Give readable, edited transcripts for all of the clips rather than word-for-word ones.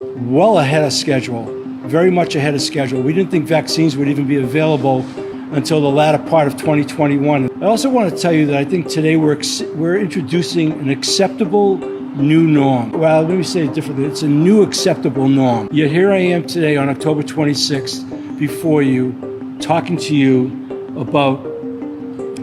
Well ahead of schedule, very much ahead of schedule. We didn't think vaccines would even be available until the latter part of 2021. I also want to tell you that I think today we're introducing an acceptable new norm. Well, let me say it differently. It's a new acceptable norm. Yet here I am today on October 26th before you, talking to you about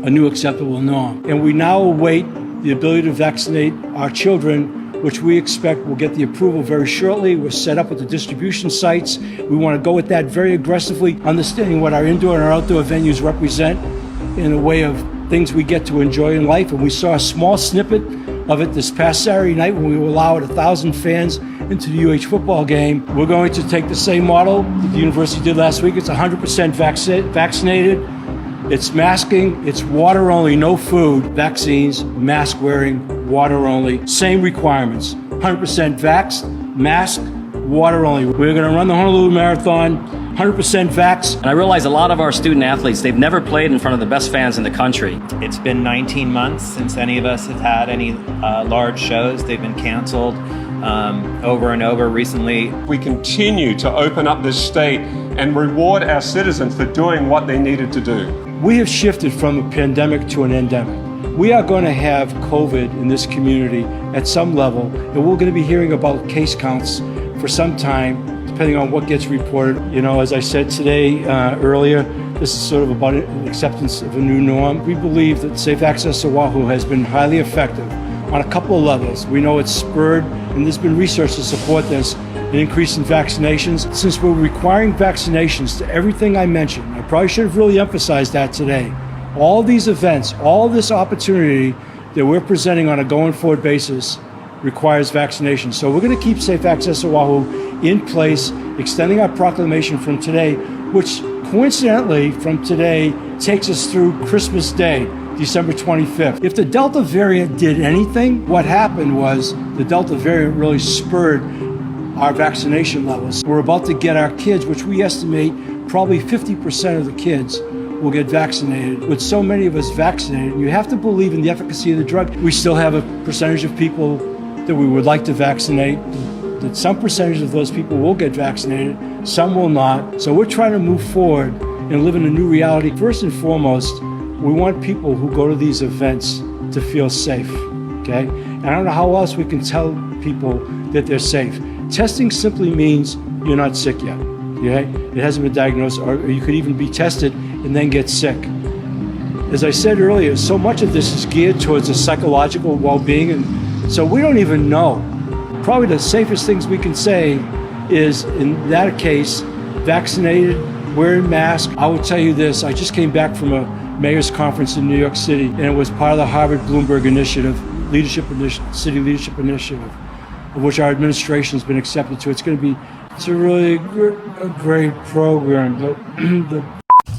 a new acceptable norm. And we now await the ability to vaccinate our children, which we expect will get the approval very shortly. We're set up with the distribution sites. We want to go at that very aggressively, understanding what our indoor and our outdoor venues represent in a way of things we get to enjoy in life. And we saw a small snippet of it this past Saturday night when we allowed 1,000 fans into the UH football game. We're going to take the same model that the university did last week. It's 100% vaccinated. It's masking, it's water only, no food, vaccines, mask wearing, water only, same requirements, 100% vaxxed, mask, water only. We're gonna run the Honolulu Marathon, 100% vax. And I realize a lot of our student athletes, they've never played in front of the best fans in the country. It's been 19 months since any of us have had any large shows. They've been canceled over and over recently. We continue to open up this state and reward our citizens for doing what they needed to do. We have shifted from a pandemic to an endemic. We are going to have COVID in this community at some level, and we're going to be hearing about case counts for some time, depending on what gets reported. You know, as I said today earlier, this is sort of about an acceptance of a new norm. We believe that Safe Access Oahu has been highly effective on a couple of levels. We know it's spurred, and there's been research to support this, an increase in vaccinations. Since we're requiring vaccinations to everything I mentioned, I probably should have really emphasized that today. All these events, all this opportunity that we're presenting on a going forward basis requires vaccination. So we're going to keep Safe Access Oahu in place, extending our proclamation from today, which coincidentally from today takes us through Christmas Day, December 25th. If the Delta variant did anything, what happened was the Delta variant really spurred our vaccination levels. We're about to get our kids, which we estimate probably 50% of the kids will get vaccinated. With so many of us vaccinated, you have to believe in the efficacy of the drug. We still have a percentage of people that we would like to vaccinate, that some percentage of those people will get vaccinated, some will not. So we're trying to move forward and live in a new reality. First and foremost, we want people who go to these events to feel safe, okay? And I don't know how else we can tell people that they're safe. Testing simply means you're not sick yet, okay? It hasn't been diagnosed, or you could even be tested and then get sick. As I said earlier, so much of this is geared towards the psychological well-being, and so we don't even know. Probably the safest things we can say is, in that case, vaccinated, wearing masks. I will tell you this, I just came back from a mayor's conference in New York City, and it was part of the Harvard-Bloomberg Initiative, City Leadership Initiative, of which our administration has been accepted to. It's a really great program. But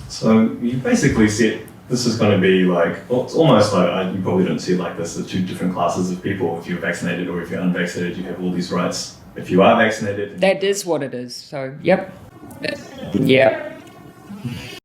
So you basically said this is going to be like, well, it's almost like, you probably don't see it like this, the two different classes of people. If you're vaccinated or if you're unvaccinated, you have all these rights. If you are vaccinated... That is what it is, so, yep. Yeah.